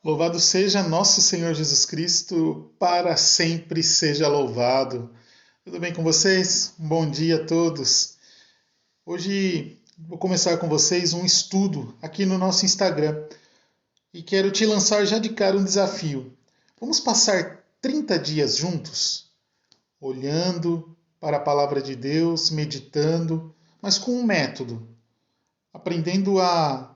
Louvado seja nosso Senhor Jesus Cristo, para sempre seja louvado. Tudo bem com vocês? Um bom dia a todos. Hoje vou começar com vocês um estudo aqui no nosso Instagram e quero te lançar já de cara um desafio. Vamos passar 30 dias juntos, olhando para a palavra de Deus, meditando, mas com um método, aprendendo a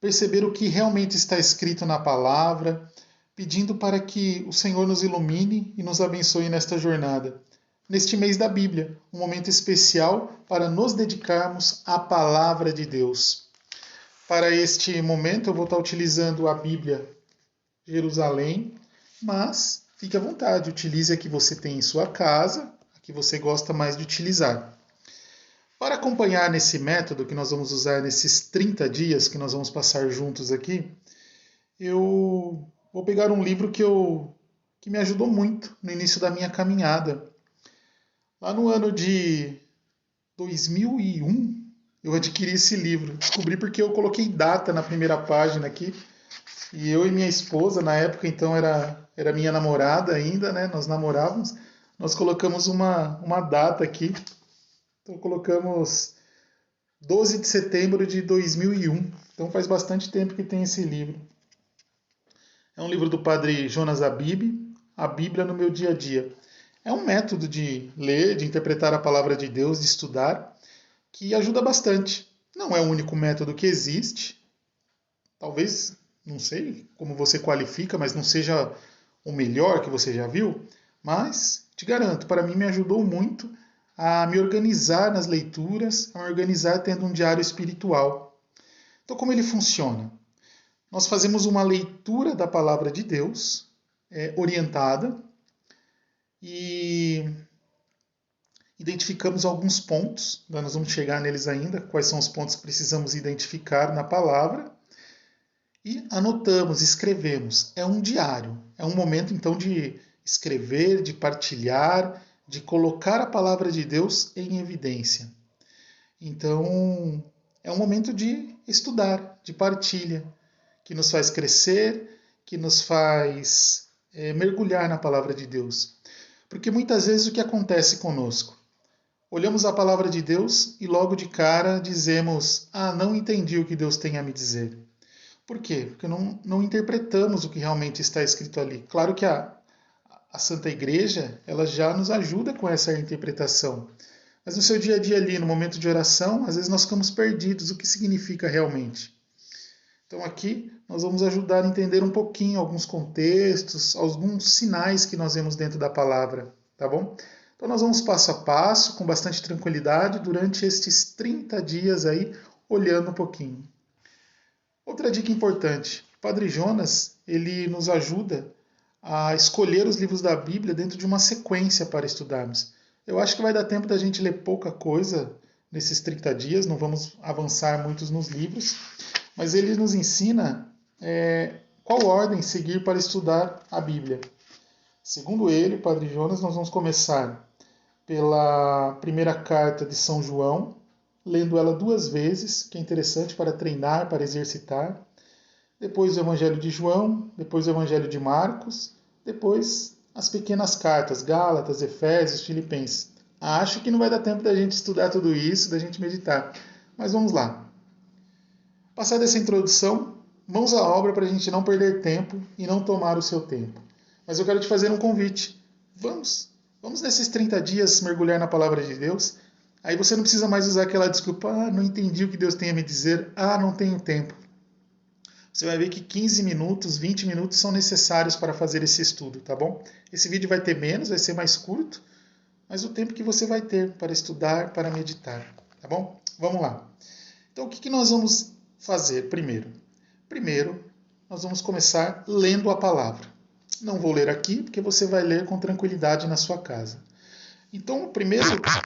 perceber o que realmente está escrito na palavra, pedindo para que o Senhor nos ilumine e nos abençoe nesta jornada. Neste mês da Bíblia, um momento especial para nos dedicarmos à palavra de Deus. Para este momento eu vou estar utilizando a Bíblia Jerusalém, mas fique à vontade, utilize a que você tem em sua casa, a que você gosta mais de utilizar. Para acompanhar nesse método que nós vamos usar nesses 30 dias que nós vamos passar juntos aqui, eu vou pegar um livro que me ajudou muito no início da minha caminhada. Lá no ano de 2001, eu adquiri esse livro. Descobri porque eu coloquei data na primeira página aqui. E eu e minha esposa, na época, então era minha namorada ainda, né? Nós namorávamos. Nós colocamos uma data aqui. Então colocamos 12 de setembro de 2001. Então faz bastante tempo que tem esse livro. É um livro do padre Jonas Abib, A Bíblia no Meu Dia a Dia. É um método de ler, de interpretar a palavra de Deus, de estudar, que ajuda bastante. Não é o único método que existe. Talvez, não sei como você qualifica, mas não seja o melhor que você já viu. Mas, te garanto, para mim me ajudou muito a me organizar nas leituras, a me organizar tendo um diário espiritual. Então, como ele funciona? Nós fazemos uma leitura da palavra de Deus, orientada, e identificamos alguns pontos, nós vamos chegar neles ainda, quais são os pontos que precisamos identificar na palavra, e anotamos, escrevemos. É um diário, é um momento então de escrever, de partilhar, de colocar a palavra de Deus em evidência. Então, é um momento de estudar, de partilha, que nos faz crescer, que nos faz mergulhar na palavra de Deus. Porque muitas vezes o que acontece conosco? Olhamos a palavra de Deus e logo de cara dizemos: não entendi o que Deus tem a me dizer. Por quê? Porque não interpretamos o que realmente está escrito ali. Claro que a Santa Igreja ela já nos ajuda com essa interpretação. Mas no seu dia a dia ali, no momento de oração, às vezes nós ficamos perdidos. O que significa realmente? Então aqui nós vamos ajudar a entender um pouquinho alguns contextos, alguns sinais que nós vemos dentro da palavra, tá bom? Então nós vamos passo a passo, com bastante tranquilidade, durante estes 30 dias aí, olhando um pouquinho. Outra dica importante, o Padre Jonas, ele nos ajuda a escolher os livros da Bíblia dentro de uma sequência para estudarmos. Eu acho que vai dar tempo da gente ler pouca coisa nesses 30 dias, não vamos avançar muitos nos livros, mas ele nos ensina qual ordem seguir para estudar a Bíblia. Segundo ele, Padre Jonas, nós vamos começar pela primeira carta de São João, lendo ela 2 vezes, que é interessante para treinar, para exercitar. Depois o Evangelho de João, depois o Evangelho de Marcos, depois as pequenas cartas, Gálatas, Efésios, Filipenses. Acho que não vai dar tempo da gente estudar tudo isso, da gente meditar. Mas vamos lá. Passada essa introdução, mãos à obra para a gente não perder tempo e não tomar o seu tempo. Mas eu quero te fazer um convite. Vamos nesses 30 dias mergulhar na palavra de Deus. Aí você não precisa mais usar aquela desculpa, não entendi o que Deus tem a me dizer, não tenho tempo. Você vai ver que 15 minutos, 20 minutos são necessários para fazer esse estudo, tá bom? Esse vídeo vai ter menos, vai ser mais curto, mas o tempo que você vai ter para estudar, para meditar, tá bom? Vamos lá. Então, o que nós vamos fazer primeiro? Primeiro, nós vamos começar lendo a palavra. Não vou ler aqui, porque você vai ler com tranquilidade na sua casa. Então,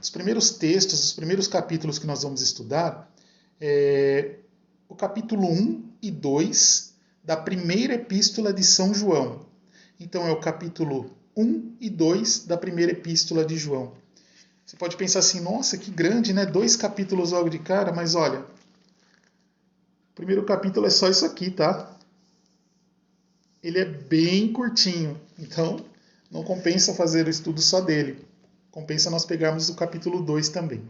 os primeiros textos, os primeiros capítulos que nós vamos estudar é o capítulo 1 e 2 da primeira epístola de São João. Então, é o capítulo 1 e 2 da primeira epístola de João. Você pode pensar assim, nossa, que grande, né? 2 capítulos logo de cara, mas olha, o primeiro capítulo é só isso aqui, tá? ele é bem curtinho. Então, não compensa fazer o estudo só dele. Compensa nós pegarmos o capítulo 2 também.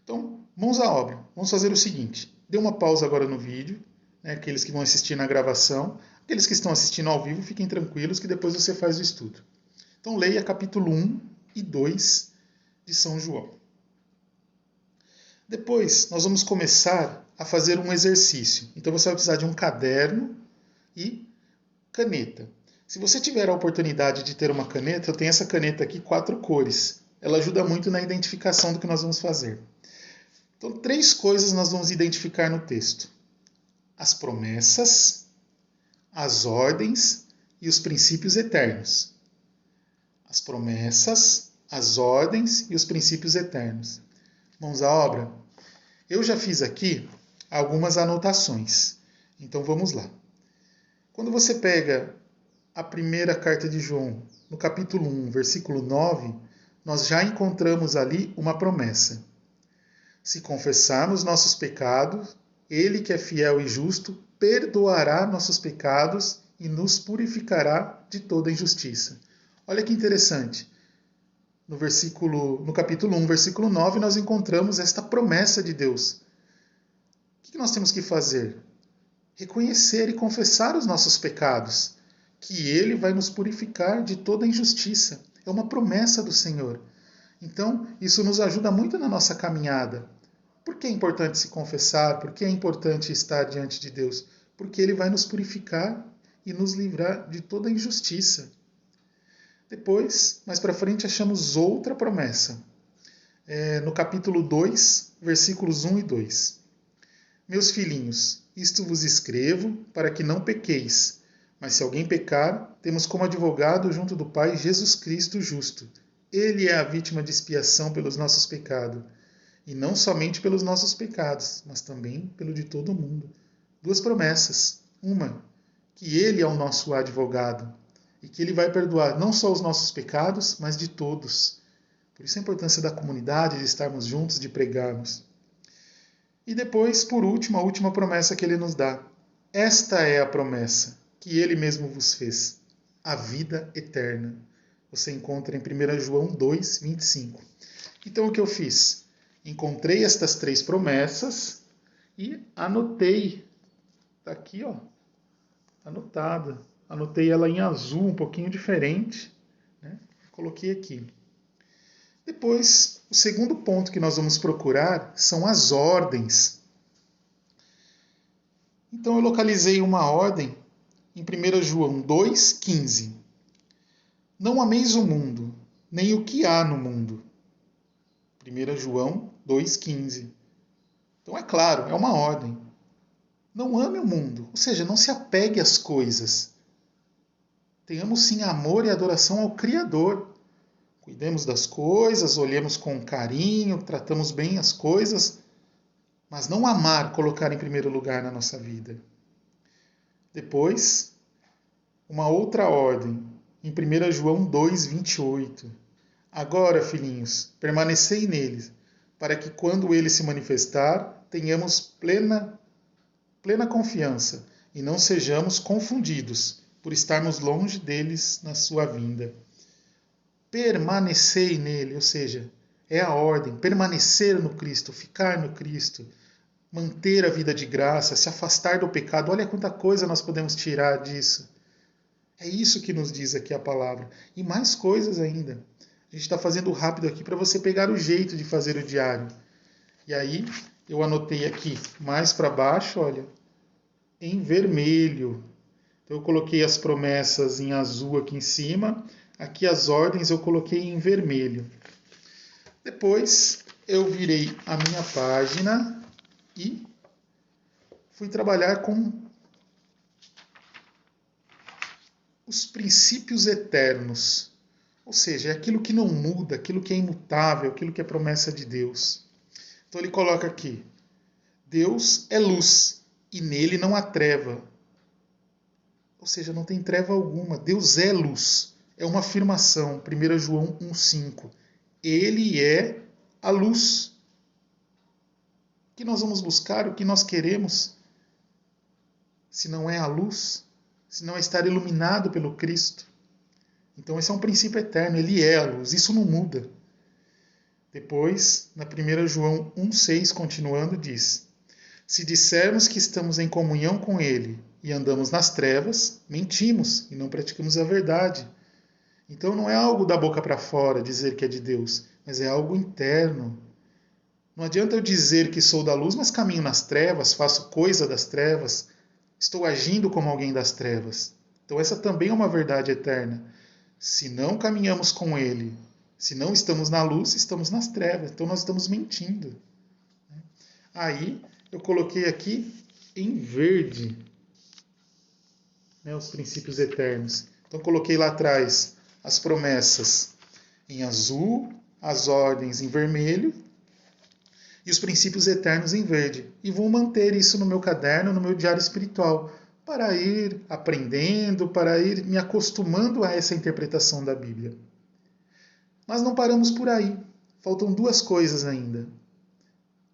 Então, mãos à obra. Vamos fazer o seguinte. Dê uma pausa agora no vídeo. Né, aqueles que vão assistir na gravação. Aqueles que estão assistindo ao vivo, fiquem tranquilos que depois você faz o estudo. Então, leia capítulo 1 e 2 de São João. Depois, nós vamos começar a fazer um exercício. Então, você vai precisar de um caderno e caneta. Se você tiver a oportunidade de ter uma caneta, eu tenho essa caneta aqui, 4 cores. Ela ajuda muito na identificação do que nós vamos fazer. Então, 3 coisas nós vamos identificar no texto: as promessas, as ordens e os princípios eternos. As promessas, as ordens e os princípios eternos. Mãos à obra? Eu já fiz aqui algumas anotações. Então vamos lá. Quando você pega a primeira carta de João, no capítulo 1, versículo 9, nós já encontramos ali uma promessa. Se confessarmos nossos pecados, Ele que é fiel e justo, perdoará nossos pecados e nos purificará de toda injustiça. Olha que interessante. No capítulo 1, versículo 9, nós encontramos esta promessa de Deus. O que nós temos que fazer? Reconhecer e confessar os nossos pecados, que Ele vai nos purificar de toda injustiça. É uma promessa do Senhor. Então, isso nos ajuda muito na nossa caminhada. Por que é importante se confessar? Por que é importante estar diante de Deus? Porque Ele vai nos purificar e nos livrar de toda injustiça. Depois, mais para frente, achamos outra promessa. No capítulo 2, versículos 1 e 2. Meus filhinhos, isto vos escrevo para que não pequeis. Mas se alguém pecar, temos como advogado junto do Pai Jesus Cristo justo. Ele é a vítima de expiação pelos nossos pecados. E não somente pelos nossos pecados, mas também pelo de todo o mundo. 2 promessas. Uma, que Ele é o nosso advogado. E que Ele vai perdoar não só os nossos pecados, mas de todos. Por isso a importância da comunidade, de estarmos juntos, de pregarmos. E depois, por último, a última promessa que Ele nos dá. Esta é a promessa que Ele mesmo vos fez. A vida eterna. Você encontra em 1 João 2, 25. Então o que eu fiz? Encontrei estas 3 promessas e anotei. Está aqui, ó, anotada. Anotei ela em azul, um pouquinho diferente. Né? Coloquei aqui. Depois, o segundo ponto que nós vamos procurar são as ordens. Então, eu localizei uma ordem em 1 João 2,15. Não ameis o mundo, nem o que há no mundo. 1 João 2,15. Então, é claro, é uma ordem. Não ame o mundo, ou seja, não se apegue às coisas. Tenhamos sim amor e adoração ao Criador. Cuidemos das coisas, olhemos com carinho, tratamos bem as coisas, mas não amar, colocar em primeiro lugar na nossa vida. Depois, uma outra ordem, em 1 João 2,28. Agora, filhinhos, permanecei neles, para que quando ele se manifestar, tenhamos plena confiança e não sejamos confundidos por estarmos longe deles na sua vinda. Permanecei nele, ou seja, é a ordem, permanecer no Cristo, ficar no Cristo, manter a vida de graça, se afastar do pecado. Olha quanta coisa nós podemos tirar disso. É isso que nos diz aqui a palavra. E mais coisas ainda. A gente está fazendo rápido aqui para você pegar o jeito de fazer o diário. E aí, eu anotei aqui mais para baixo, olha, em vermelho. Então, eu coloquei as promessas em azul aqui em cima. Aqui as ordens eu coloquei em vermelho. Depois, eu virei a minha página e fui trabalhar com os princípios eternos. Ou seja, é aquilo que não muda, aquilo que é imutável, aquilo que é promessa de Deus. Então ele coloca aqui: Deus é luz e nele não há treva. Ou seja, não tem treva alguma. Deus é luz. É uma afirmação. 1 João 1,5. Ele é a luz. O que nós vamos buscar, o que nós queremos, se não é a luz? senão é estar iluminado pelo Cristo. Então esse é um princípio eterno, ele é a luz, isso não muda. Depois, na 1 João 1,6, continuando, diz: se dissermos que estamos em comunhão com ele e andamos nas trevas, mentimos e não praticamos a verdade. Então não é algo da boca para fora dizer que é de Deus, mas é algo interno. Não adianta eu dizer que sou da luz, mas caminho nas trevas, faço coisa das trevas, estou agindo como alguém das trevas. Então essa também é uma verdade eterna. Se não caminhamos com ele, se não estamos na luz, estamos nas trevas. Então nós estamos mentindo. Aí eu coloquei aqui em verde, né, os princípios eternos. Então coloquei lá atrás as promessas em azul, as ordens em vermelho e os princípios eternos em verde. E vou manter isso no meu caderno, no meu diário espiritual, para ir aprendendo, para ir me acostumando a essa interpretação da Bíblia. Mas não paramos por aí. Faltam duas coisas ainda.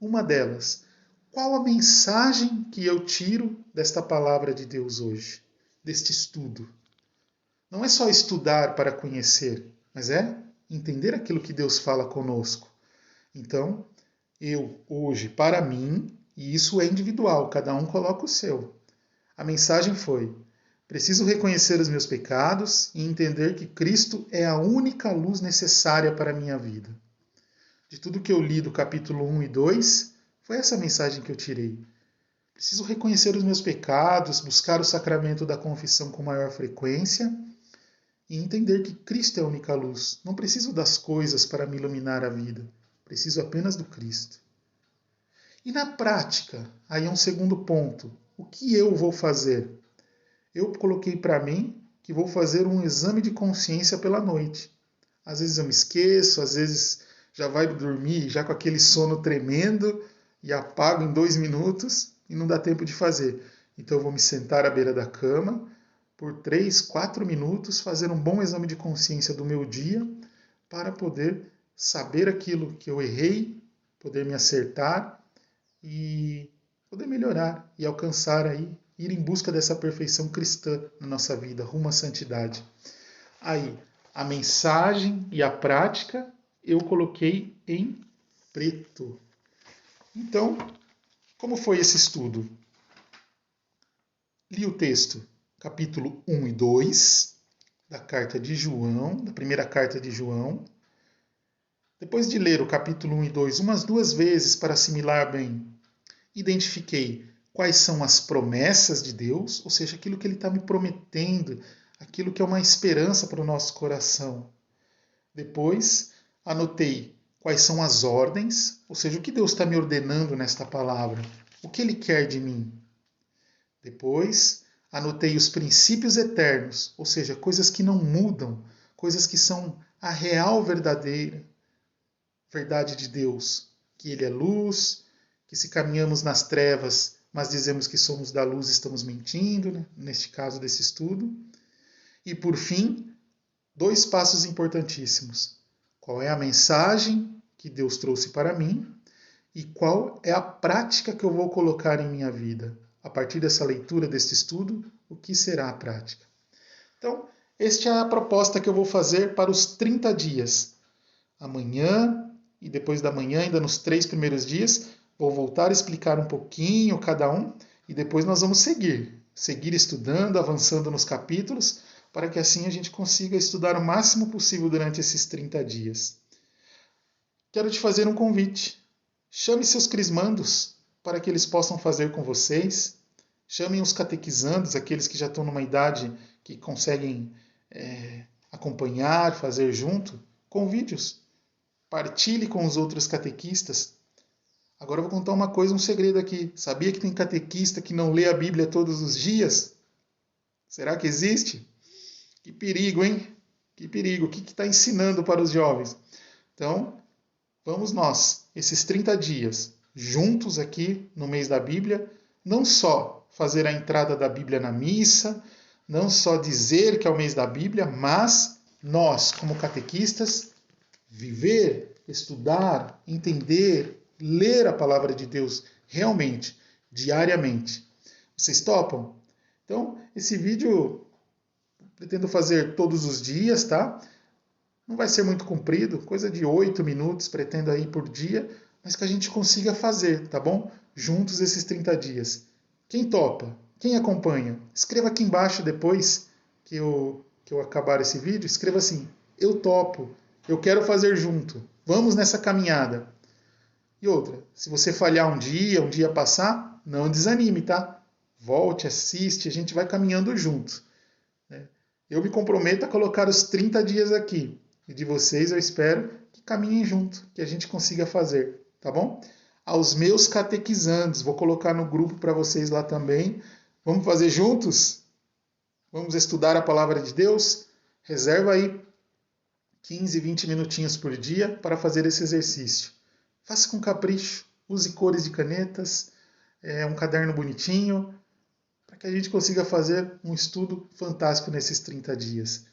Uma delas, qual a mensagem que eu tiro desta palavra de Deus hoje, deste estudo? Não é só estudar para conhecer, mas é entender aquilo que Deus fala conosco. Então, eu hoje, para mim, e isso é individual, cada um coloca o seu. A mensagem foi: preciso reconhecer os meus pecados e entender que Cristo é a única luz necessária para a minha vida. De tudo que eu li do capítulo 1 e 2, foi essa mensagem que eu tirei. Preciso reconhecer os meus pecados, buscar o sacramento da confissão com maior frequência e entender que Cristo é a única luz. Não preciso das coisas para me iluminar a vida. Preciso apenas do Cristo. E na prática, aí é um segundo ponto. O que eu vou fazer? Eu coloquei para mim que vou fazer um exame de consciência pela noite. Às vezes eu me esqueço, às vezes já vai dormir já com aquele sono tremendo e apago em 2 minutos e não dá tempo de fazer. Então eu vou me sentar à beira da cama por 3, 4 minutos, fazer um bom exame de consciência do meu dia para poder saber aquilo que eu errei, poder me acertar e poder melhorar e alcançar aí, ir em busca dessa perfeição cristã na nossa vida, rumo à santidade. Aí, a mensagem e a prática eu coloquei em preto. Então, como foi esse estudo? Li o texto, capítulo 1 e 2, da carta de João, da primeira carta de João. Depois de ler o capítulo 1 e 2 umas 2 vezes para assimilar bem, identifiquei quais são as promessas de Deus, ou seja, aquilo que Ele está me prometendo, aquilo que é uma esperança para o nosso coração. Depois, anotei quais são as ordens, ou seja, o que Deus está me ordenando nesta palavra, o que Ele quer de mim. Depois, anotei os princípios eternos, ou seja, coisas que não mudam, coisas que são a real verdadeira verdade de Deus, que Ele é luz, que se caminhamos nas trevas, mas dizemos que somos da luz, estamos mentindo, né? Neste caso desse estudo. E por fim, 2 passos importantíssimos. Qual é a mensagem que Deus trouxe para mim e qual é a prática que eu vou colocar em minha vida? A partir dessa leitura, deste estudo, o que será a prática? Então, esta é a proposta que eu vou fazer para os 30 dias. Amanhã e depois da manhã, ainda nos 3 primeiros dias, vou voltar a explicar um pouquinho cada um e depois nós vamos seguir estudando, avançando nos capítulos, para que assim a gente consiga estudar o máximo possível durante esses 30 dias. Quero te fazer um convite. Chame seus crismandos para que eles possam fazer com vocês. Chamem os catequizandos, aqueles que já estão numa idade que conseguem acompanhar, fazer junto. Convide-os. Partilhe com os outros catequistas. Agora eu vou contar uma coisa, um segredo aqui. Sabia que tem catequista que não lê a Bíblia todos os dias? Será que existe? Que perigo, hein? Que perigo. O que está ensinando para os jovens? Então, vamos nós, esses 30 dias, juntos aqui no mês da Bíblia, não só fazer a entrada da Bíblia na missa, não só dizer que é o mês da Bíblia, mas nós, como catequistas, viver, estudar, entender, ler a palavra de Deus realmente, diariamente. Vocês topam? Então Então, esse vídeo pretendo fazer todos os dias, tá? Não vai ser muito comprido, coisa de 8 minutos, pretendo aí por dia, mas que a gente consiga fazer, tá bom? Juntos esses 30 dias. Quem topa? Quem acompanha? Escreva aqui embaixo depois que eu acabar esse vídeo, escreva assim: eu topo, eu quero fazer junto, vamos nessa caminhada. E outra, se você falhar um dia passar, não desanime, tá? Volte, assiste, a gente vai caminhando junto. Eu me comprometo a colocar os 30 dias aqui. E de vocês eu espero que caminhem junto, que a gente consiga fazer, tá bom? Aos meus catequizandos, vou colocar no grupo para vocês lá também. Vamos fazer juntos? Vamos estudar a palavra de Deus? Reserva aí 15, 20 minutinhos por dia para fazer esse exercício. Faça com capricho, use cores de canetas, um caderno bonitinho, para que a gente consiga fazer um estudo fantástico nesses 30 dias.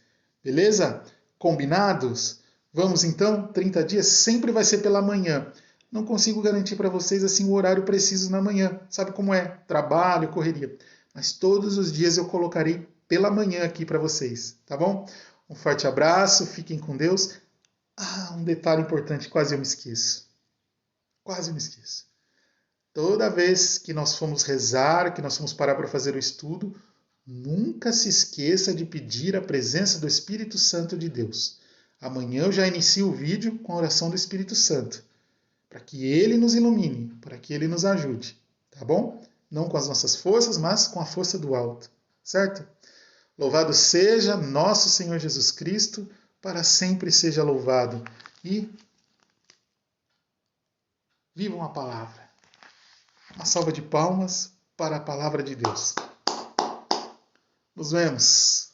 Beleza? Combinados? Vamos então? 30 dias sempre vai ser pela manhã. Não consigo garantir para vocês assim o horário preciso na manhã. Sabe como é? Trabalho, correria. Mas todos os dias eu colocarei pela manhã aqui para vocês, tá bom? Um forte abraço, fiquem com Deus. Um detalhe importante, quase eu me esqueço. Quase me esqueço. Toda vez que nós formos rezar, que nós formos parar para fazer o estudo, nunca se esqueça de pedir a presença do Espírito Santo de Deus. Amanhã eu já inicio o vídeo com a oração do Espírito Santo, para que ele nos ilumine, para que ele nos ajude, tá bom? Não com as nossas forças, mas com a força do alto, certo? Louvado seja nosso Senhor Jesus Cristo, para sempre seja louvado. E vivam a palavra. Uma salva de palmas para a palavra de Deus. Nos vemos.